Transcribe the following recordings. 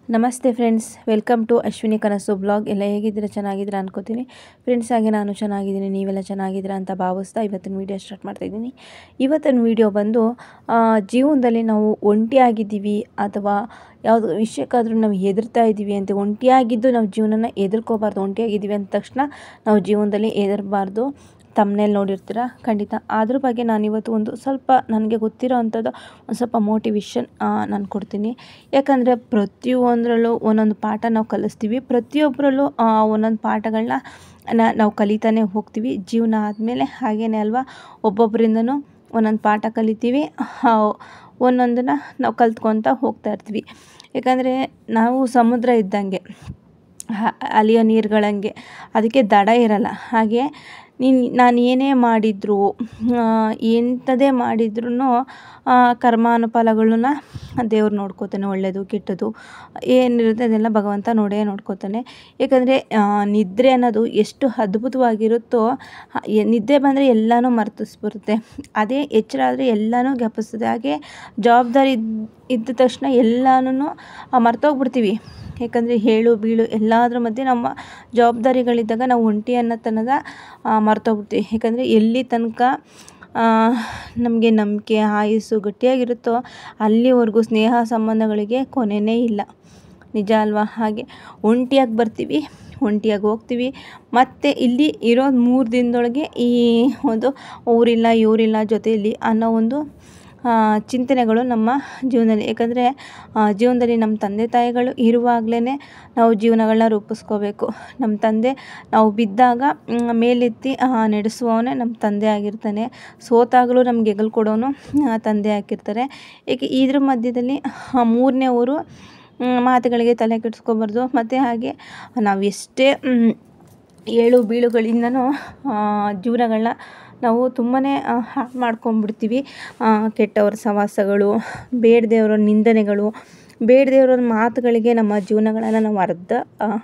ನಮಸ್ತೆ friends, welcome to Ashwini ಕನಸು blog. ಎಲ್ಲ ಹೇಗಿದ್ದೀರಾ? ಚೆನ್ನಾಗಿದ್ದೀರಾ ಅನ್ಕೋತೀನಿ ಫ್ರೆಂಡ್ಸ್. ಹಾಗೆ ನಾನು ಚೆನ್ನಾಗಿದ್ದೀನಿ, ನೀವೆಲ್ಲ ಚೆನ್ನಾಗಿದ್ದೀರಾ ಅಂತ ಭಾವಿಸ್ತಾ ಇವತ್ತಿನ ವೀಡಿಯೋ ಸ್ಟಾರ್ಟ್ ಮಾಡ್ತಾಯಿದ್ದೀನಿ. ಇವತ್ತಿನ ವೀಡಿಯೋ ಬಂದು ಜೀವನದಲ್ಲಿ ನಾವು ಒಂಟಿಯಾಗಿದ್ದೀವಿ ಅಥವಾ ಯಾವುದೋ ವಿಷಯಕ್ಕಾದರೂ ನಾವು ಹೆದರ್ತಾ ಇದ್ದೀವಿ ಅಂತ, ಒಂಟಿಯಾಗಿದ್ದು ನಾವು ಜೀವನನ ಹೆದರ್ಕೋಬಾರ್ದು. ಒಂಟಿಯಾಗಿದ್ದೀವಿ ಅಂದ ತಕ್ಷಣ ನಾವು ಜೀವನದಲ್ಲಿ ಹೆದರಬಾರ್ದು. ತಮ್ಮನೇಲಿ ನೋಡಿರ್ತೀರ ಖಂಡಿತ. ಅದ್ರ ಬಗ್ಗೆ ನಾನಿವತ್ತು ಒಂದು ಸ್ವಲ್ಪ ನನಗೆ ಗೊತ್ತಿರೋ ಅಂಥದ್ದು ಒಂದು ಸ್ವಲ್ಪ ಮೋಟಿವೇಶನ್ ನಾನು ಕೊಡ್ತೀನಿ. ಯಾಕಂದರೆ ಪ್ರತಿಯೊಂದರಲ್ಲೂ ಒಂದೊಂದು ಪಾಠ ನಾವು ಕಲಿಸ್ತೀವಿ, ಪ್ರತಿಯೊಬ್ಬರಲ್ಲೂ ಒಂದೊಂದು ಪಾಠಗಳನ್ನ ನಾವು ಕಲಿತಾನೆ ಹೋಗ್ತೀವಿ. ಜೀವನ ಆದಮೇಲೆ ಹಾಗೇ ಅಲ್ವಾ, ಒಬ್ಬೊಬ್ಬರಿಂದನೂ ಒಂದೊಂದು ಪಾಠ ಕಲಿತೀವಿ, ಒಂದೊಂದನ್ನು ನಾವು ಕಲ್ತ್ಕೊತ ಹೋಗ್ತಾ ಇರ್ತೀವಿ. ಯಾಕಂದರೆ ನಾವು ಸಮುದ್ರ ಇದ್ದಂಗೆ, ಅಲಿಯೋ ನೀರುಗಳಂಗೆ, ಅದಕ್ಕೆ ದಡ ಇರಲ್ಲ. ಹಾಗೆ ನಾನು ಏನೇ ಮಾಡಿದ್ರು, ಎಂಥದೇ ಮಾಡಿದ್ರೂ ಕರ್ಮಾನುಫಲಗಳನ್ನ ದೇವ್ರು ನೋಡ್ಕೋತಾನೆ. ಒಳ್ಳೆಯದು ಕೆಟ್ಟದ್ದು ಏನಿರುತ್ತೆ ಅದೆಲ್ಲ ಭಗವಂತ ನೋಡ್ಕೋತಾನೆ. ಯಾಕಂದರೆ ನಿದ್ರೆ ಅನ್ನೋದು ಎಷ್ಟು ಅದ್ಭುತವಾಗಿರುತ್ತೋ, ನಿದ್ದೆ ಬಂದರೆ ಎಲ್ಲನೂ ಮರೆತಿಸ್ಬಿಡುತ್ತೆ. ಅದೇ ಎಚ್ಚರ ಆದರೆ ಎಲ್ಲನೂ ಜ್ಞಾಪಿಸ್ತದೆ. ಹಾಗೆ ಜವಾಬ್ದಾರಿ ಇದ್ದ ತಕ್ಷಣ ಎಲ್ಲನೂ ಮರ್ತೋಗ್ಬಿಡ್ತೀವಿ. ಯಾಕಂದರೆ ಹೇಳು ಬೀಳು ಎಲ್ಲದ್ರ ಮಧ್ಯೆ ನಮ್ಮ ಜವಾಬ್ದಾರಿಗಳಿದ್ದಾಗ ನಾವು ಒಂಟಿ ಅನ್ನೋತನದ ಮರ್ತೋಗ್ಬಿಡ್ತೀವಿ. ಯಾಕಂದರೆ ಎಲ್ಲಿ ತನಕ ನಮಗೆ ನಂಬಿಕೆ ಆಯುಸ್ಸು ಗಟ್ಟಿಯಾಗಿರುತ್ತೋ ಅಲ್ಲಿವರೆಗೂ ಸ್ನೇಹ ಸಂಬಂಧಗಳಿಗೆ ಕೊನೆಯೇ ಇಲ್ಲ. ನಿಜ ಅಲ್ವಾ? ಹಾಗೆ ಒಂಟಿಯಾಗಿ ಬರ್ತೀವಿ, ಒಂಟಿಯಾಗಿ ಹೋಗ್ತೀವಿ. ಮತ್ತು ಇಲ್ಲಿ ಇರೋದು 3 ದಿನದೊಳಗೆ ಈ ಒಂದು ಊರಿಲ್ಲ ಇವರಿಲ್ಲ ಜೊತೆಯಲ್ಲಿ ಅನ್ನೋ ಒಂದು ಚಿಂತನೆಗಳು ನಮ್ಮ ಜೀವನದಲ್ಲಿ. ಯಾಕಂದರೆ ಜೀವನದಲ್ಲಿ ನಮ್ಮ ತಂದೆ ತಾಯಿಗಳು ಇರುವಾಗಲೇ ನಾವು ಜೀವನಗಳನ್ನ ರೂಪಿಸ್ಕೋಬೇಕು. ನಮ್ಮ ತಂದೆ ನಾವು ಬಿದ್ದಾಗ ಮೇಲೆತ್ತಿ ನಡೆಸುವವನೇ ನಮ್ಮ ತಂದೆ ಆಗಿರ್ತಾನೆ. ಸೋತಾಗಲೂ ನಮ್ಗೆ ಹೆಗಲು ಕೊಡೋನು ತಂದೆ ಆಗಿರ್ತಾರೆ. ಏಕೆ ಇದ್ರ ಮಧ್ಯದಲ್ಲಿ 3ನೇವರು ಮಾತುಗಳಿಗೆ ತಲೆ ಕೆಡಿಸ್ಕೋಬಾರ್ದು. ಮತ್ತು ಹಾಗೆ ನಾವು ಎಷ್ಟೇ ಏಳು ಬೀಳುಗಳಿಂದನೂ ಜೀವನಗಳನ್ನ ನಾವು ತುಂಬಾ ಹಾಳು ಮಾಡ್ಕೊಂಬಿಡ್ತೀವಿ. ಕೆಟ್ಟವ್ರ ಸಹವಾಸಗಳು, ಬೇಡದೇವ್ರ ನಿಂದನೆಗಳು, ಬೇಡದೇವ್ರ ಮಾತುಗಳಿಗೆ ನಮ್ಮ ಜೀವನಗಳನ್ನು ನಾವು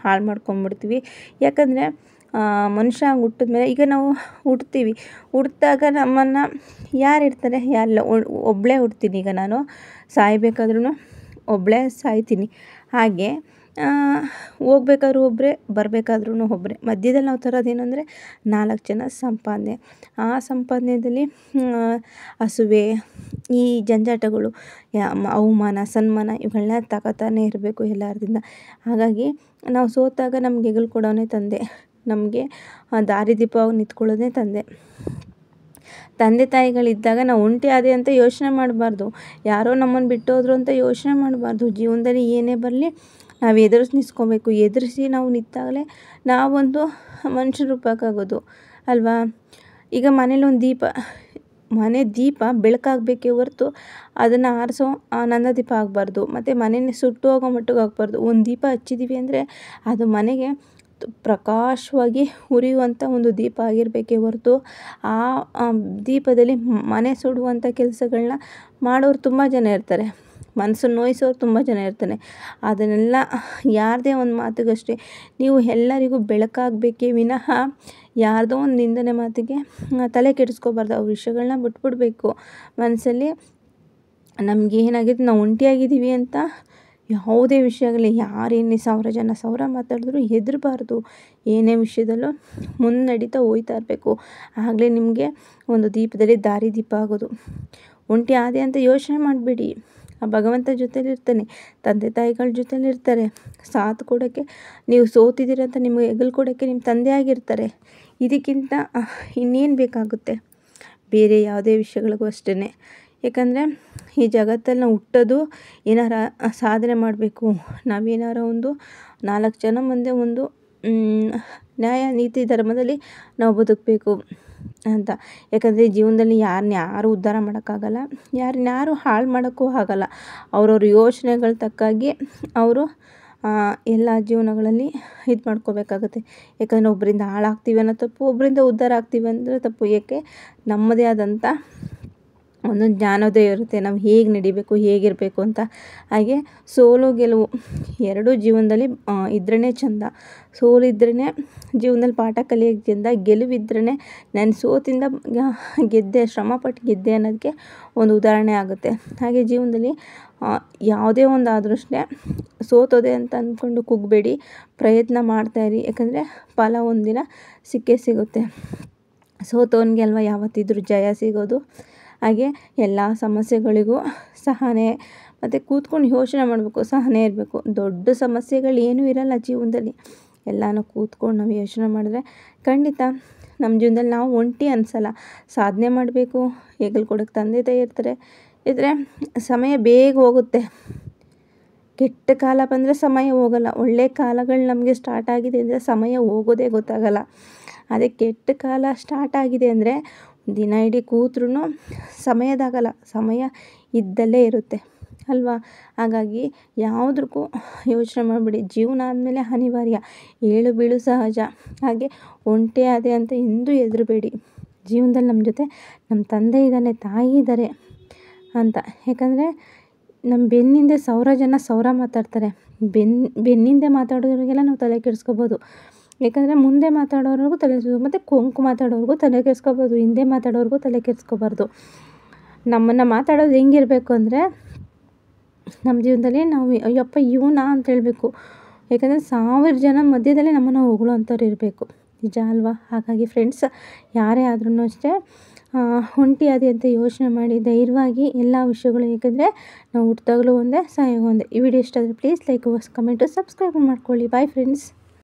ಹಾಳು ಮಾಡ್ಕೊಂಬಿಡ್ತೀವಿ. ಯಾಕಂದರೆ ಮನುಷ್ಯ ಹುಟ್ಟಿದ್ಮೇಲೆ, ಈಗ ನಾವು ಹುಟ್ಟಿದಾಗ ನಮ್ಮನ್ನು ಯಾರಿರ್ತಾರೆ? ಯಾರಿಲ್ಲ. ಒಬ್ಬಳೇ ಹುಡ್ತೀನಿ. ಈಗ ನಾನು ಸಾಯಬೇಕಾದ್ರೂ ಒಬ್ಬಳೇ ಸಾಯ್ತೀನಿ. ಹಾಗೆ ಹೋಗ್ಬೇಕಾದ್ರೂ ಒಬ್ಬರೇ, ಬರಬೇಕಾದ್ರೂ ಒಬ್ಬರೇ. ಮಧ್ಯದಲ್ಲಿ ನಾವು ತರೋದೇನು ಅಂದರೆ 4 ಜನ ಸಂಪಾದನೆ. ಆ ಸಂಪಾದನೆಯಲ್ಲಿ ಹಸುವೆ, ಈ ಜಂಜಾಟಗಳು, ಅವಮಾನ ಸನ್ಮಾನ ಇವುಗಳನ್ನ ತಗೋತಾನೆ ಇರಬೇಕು ಎಲ್ಲರಿಂದ. ಹಾಗಾಗಿ ನಾವು ಸೋತಾಗ ನಮ್ಗೆ ಹೆಗಲು ಕೊಡೋನೇ ತಂದೆ, ನಮಗೆ ದಾರಿದೀಪವಾಗಿ ನಿಂತ್ಕೊಳ್ಳೋದೇ ತಂದೆ. ತಂದೆ ತಾಯಿಗಳಿದ್ದಾಗ ನಾವು ಒಂಟಿ ಆದೆ ಅಂತ ಯೋಚನೆ ಮಾಡಬಾರ್ದು. ಯಾರೋ ನಮ್ಮನ್ನು ಬಿಟ್ಟೋದ್ರು ಅಂತ ಯೋಚನೆ ಮಾಡಬಾರ್ದು. ಜೀವನದಲ್ಲಿ ಏನೇ ಬರಲಿ ನಾವು ನಿಲ್ಲಿಸ್ಕೋಬೇಕು. ಎದುರಿಸಿ ನಾವು ನಿಂತಾಗಲೇ ನಾವೊಂದು ಮನುಷ್ಯ ರೂಪಕ್ಕಾಗೋದು ಅಲ್ವಾ? ಈಗ ಮನೇಲಿ ಒಂದು ಮನೆ ದೀಪ ಬೆಳಕಾಗಬೇಕೇ ಹೊರತು ಅದನ್ನು ಆರಿಸೋ ನಂದ ದೀಪ ಆಗಬಾರ್ದು. ಮತ್ತು ಮನೆಯೇ ಸುಟ್ಟು ಹೋಗೋ ಮಟ್ಟಿಗೆ ಆಗಬಾರ್ದು. ಒಂದು ದೀಪ ಹಚ್ಚಿದ್ದೀವಿ ಅಂದರೆ ಅದು ಮನೆಗೆ ಪ್ರಕಾಶವಾಗಿ ಉರಿಯುವಂಥ ಒಂದು ದೀಪ ಆಗಿರಬೇಕೇ ಹೊರತು ಆ ದೀಪದಲ್ಲಿ ಮನೆ ಸುಡುವಂಥ ಕೆಲಸಗಳನ್ನ ಮಾಡೋರು ತುಂಬ ಜನ ಇರ್ತಾರೆ. ಮನಸ್ಸನ್ನು ನೋಯಿಸೋರು ತುಂಬ ಜನ ಇರ್ತಾನೆ. ಅದನ್ನೆಲ್ಲ ಯಾರದೇ ಒಂದು ಮಾತಿಗಷ್ಟೇ ನೀವು ಎಲ್ಲರಿಗೂ ಬೆಳಕಾಗಬೇಕೇ ವಿನಃ ಯಾರ್ದೋ ಒಂದು ನಿಂದನೆ ಮಾತಿಗೆ ತಲೆ ಕೆಡಿಸ್ಕೋಬಾರ್ದು. ಆ ವಿಷಯಗಳನ್ನ ಬಿಟ್ಬಿಡಬೇಕು. ಮನಸ್ಸಲ್ಲಿ ನಮಗೆ ಏನಾಗಿದೆ, ನಾವು ಒಂಟಿಯಾಗಿದ್ದೀವಿ ಅಂತ ಯಾವುದೇ ವಿಷಯ ಆಗಲಿ, ಯಾರೇನೇ 1000 ಜನ 1000 ಮಾತಾಡಿದ್ರು ಹೆದರಬಾರ್ದು. ಏನೇ ವಿಷಯದಲ್ಲೂ ಮುನ್ನಡೀತಾ ಹೋಗ್ತಾ ಇರಬೇಕು. ಆಗಲೇ ನಿಮಗೆ ಒಂದು ದೀಪದಲ್ಲಿ ದಾರಿ ದೀಪ ಆಗೋದು. ಒಂಟಿ ಆದೆ ಅಂತ ಯೋಚನೆ ಮಾಡಬೇಡಿ. ಆ ಭಗವಂತ ಜೊತೆಲಿರ್ತಾನೆ, ತಂದೆ ತಾಯಿಗಳ ಜೊತೆಲಿರ್ತಾರೆ. ಸಾಥ್ ಕೊಡೋಕ್ಕೆ, ನೀವು ಸೋತಿದ್ದೀರಂತ ನಿಮಗೆ ಹೆಗಲು ಕೊಡೋಕ್ಕೆ ನಿಮ್ಮ ತಂದೆ ಆಗಿರ್ತಾರೆ. ಇದಕ್ಕಿಂತ ಇನ್ನೇನು ಬೇಕಾಗುತ್ತೆ? ಬೇರೆ ಯಾವುದೇ ವಿಷಯಗಳಿಗೂ ಅಷ್ಟೇ. ಯಾಕಂದರೆ ಈ ಜಗತ್ತಲ್ಲಿ ನಾವು ಹುಟ್ಟೋದು ಏನಾರ ಸಾಧನೆ ಮಾಡಬೇಕು, ನಾವೇನಾರ ಒಂದು 4 ಜನ ಮುಂದೆ ಒಂದು ನ್ಯಾಯ ನೀತಿ ಧರ್ಮದಲ್ಲಿ ನಾವು ಬದುಕಬೇಕು ಅಂತ. ಯಾಕಂದರೆ ಜೀವನದಲ್ಲಿ ಯಾರು ಉದ್ಧಾರ ಮಾಡೋಕ್ಕಾಗಲ್ಲ, ಯಾರು ಹಾಳು ಮಾಡೋಕ್ಕೂ ಆಗಲ್ಲ. ಅವ್ರವ್ರ ಯೋಚನೆಗಳ ತಕ್ಕಾಗಿ ಅವರು ಎಲ್ಲ ಜೀವನಗಳಲ್ಲಿ ಇದು ಮಾಡ್ಕೋಬೇಕಾಗತ್ತೆ. ಯಾಕಂದರೆ ಒಬ್ಬರಿಂದ ಹಾಳಾಗ್ತೀವಿ ಅನ್ನೋ ತಪ್ಪು, ಒಬ್ಬರಿಂದ ಉದ್ಧಾರ ಆಗ್ತೀವಿ ಅಂದರೆ ತಪ್ಪು. ಏಕೆ? ನಮ್ಮದೇ ಆದಂಥ ಒಂದೊಂದು ಜ್ಞಾನೋದಯ ಇರುತ್ತೆ, ನಾವು ಹೇಗೆ ನಡಿಬೇಕು, ಹೇಗಿರಬೇಕು ಅಂತ. ಹಾಗೆ ಸೋಲು ಗೆಲುವು ಎರಡೂ ಜೀವನದಲ್ಲಿ ಇದ್ರೇ ಚೆಂದ. ಸೋಲಿದ್ರೇ ಜೀವನದಲ್ಲಿ ಪಾಠ ಕಲಿಯೋಕ್ಕೆ ಚೆಂದ, ಗೆಲುವಿದ್ರೇ ನಾನು ಸೋತಿಂದ ಗೆದ್ದೆ, ಶ್ರಮಪಟ್ಟು ಗೆದ್ದೆ ಅನ್ನೋದಕ್ಕೆ ಒಂದು ಉದಾಹರಣೆ ಆಗುತ್ತೆ. ಹಾಗೆ ಜೀವನದಲ್ಲಿ ಯಾವುದೇ ಒಂದು ಆದರೂ ಅಷ್ಟೇ ಸೋತೋದೆ ಅಂತ ಅಂದ್ಕೊಂಡು ಕುಗ್ಬೇಡಿ, ಪ್ರಯತ್ನ ಮಾಡ್ತಾಯಿರಿ. ಯಾಕಂದರೆ ಫಲ ಒಂದಿನ ಸಿಕ್ಕೇ ಸಿಗುತ್ತೆ. ಸೋತವನಿಗೆ ಅಲ್ವ ಯಾವತ್ತಿದ್ರೂ ಜಯ ಸಿಗೋದು. ಹಾಗೆ ಎಲ್ಲ ಸಮಸ್ಯೆಗಳಿಗೂ ಸಹನೆ ಮತ್ತು ಕೂತ್ಕೊಂಡು ಯೋಚನೆ ಮಾಡಬೇಕು, ಸಹನೆ ಇರಬೇಕು. ದೊಡ್ಡ ಸಮಸ್ಯೆಗಳು ಏನೂ ಇರಲ್ಲ ಜೀವನದಲ್ಲಿ, ಎಲ್ಲನೂ ಕೂತ್ಕೊಂಡು ನಾವು ಯೋಚನೆ ಮಾಡಿದ್ರೆ ಖಂಡಿತ ನಮ್ಮ ಜೀವನದಲ್ಲಿ ನಾವು ಒಂಟಿ ಅನಿಸಲ್ಲ. ಸಾಧನೆ ಮಾಡಬೇಕು, ಹೆಗಲು ಕೊಡೋಕ್ಕೆ ತಂದೆ ತಾಯಿ ಇರ್ತಾರೆ. ಇದ್ರೆ ಸಮಯ ಬೇಗ ಹೋಗುತ್ತೆ. ಕೆಟ್ಟ ಕಾಲ ಬಂದರೆ ಸಮಯ ಹೋಗಲ್ಲ, ಒಳ್ಳೆ ಕಾಲಗಳು ನಮಗೆ ಸ್ಟಾರ್ಟ್ ಆಗಿದೆ ಅಂದರೆ ಸಮಯ ಹೋಗೋದೇ ಗೊತ್ತಾಗಲ್ಲ. ಅದೇ ಕೆಟ್ಟ ಕಾಲ ಸ್ಟಾರ್ಟ್ ಆಗಿದೆ ಅಂದರೆ ದಿನ ಇಡೀ ಕೂತ್ರೂ ಸಮಯದಾಗಲ್ಲ, ಸಮಯ ಇದ್ದಲ್ಲೇ ಇರುತ್ತೆ ಅಲ್ವಾ. ಹಾಗಾಗಿ ಯಾವುದಕ್ಕೂ ಯೋಚನೆ ಮಾಡಿಬಿಡಿ. ಜೀವನ ಆದಮೇಲೆ ಅನಿವಾರ್ಯ, ಏಳು ಬೀಳು ಸಹಜ. ಹಾಗೆ ಒಂಟಿ ಆದೆ ಅಂತ ಎಂದೂ ಹೆದರಬೇಡಿ. ಜೀವನದಲ್ಲಿ ನಮ್ಮ ಜೊತೆ ನಮ್ಮ ತಂದೆ ಇದ್ದಾನೆ, ತಾಯಿ ಇದ್ದಾರೆ ಅಂತ. ಯಾಕಂದರೆ ನಮ್ಮ ಬೆನ್ನಿಂದೆ 1000 ಜನ 1000 ಮಾತಾಡ್ತಾರೆ. ಬೆನ್ನಿಂದೆ ಮಾತಾಡೋರಿಗೆಲ್ಲ ನಾವು ತಲೆ ಕೆಡಿಸ್ಕೋಬೋದು. ಯಾಕಂದರೆ ಮುಂದೆ ಮಾತಾಡೋರಿಗೂ ತಲೆ ಮತ್ತು ಕೊಂಕು ಮಾತಾಡೋರಿಗೂ ತಲೆ ಕೆಡಿಸ್ಕೋಬೋದು, ಹಿಂದೆ ಮಾತಾಡೋರಿಗೂ ತಲೆ ಕೆಡಿಸ್ಕೋಬಾರ್ದು. ನಮ್ಮನ್ನು ಮಾತಾಡೋದು ಹೆಂಗಿರಬೇಕು ಅಂದರೆ, ನಮ್ಮ ಜೀವನದಲ್ಲಿ ನಾವು ಅಯ್ಯಪ್ಪ ಇವನಾ ಅಂತ ಹೇಳಬೇಕು. ಯಾಕಂದರೆ 1000 ಜನ ಮಧ್ಯದಲ್ಲಿ ನಮ್ಮನ್ನು ಹೊಗಳೋ ಅಂಥವ್ರು ಇರಬೇಕು, ನಿಜ ಅಲ್ವಾ. ಹಾಗಾಗಿ ಫ್ರೆಂಡ್ಸ್, ಯಾರೇ ಆದ್ರೂ ಅಷ್ಟೇ ಒಂಟಿ ಆದಿ ಅಂತ ಯೋಚನೆ ಮಾಡಿ ಧೈರ್ಯವಾಗಿ ಎಲ್ಲ ವಿಷಯಗಳು. ಏಕೆಂದರೆ ನಾವು ಹುಟ್ಟಿದಾಗಲೂ ಒಂದೇ, ಸಾಯೋಗೂ ಒಂದೇ. ಈ ವಿಡಿಯೋ ಇಷ್ಟ ಆದರೆ ಪ್ಲೀಸ್ ಲೈಕ್, ಕಮೆಂಟು, ಸಬ್ಸ್ಕ್ರೈಬ್ ಮಾಡ್ಕೊಳ್ಳಿ. Bye friends.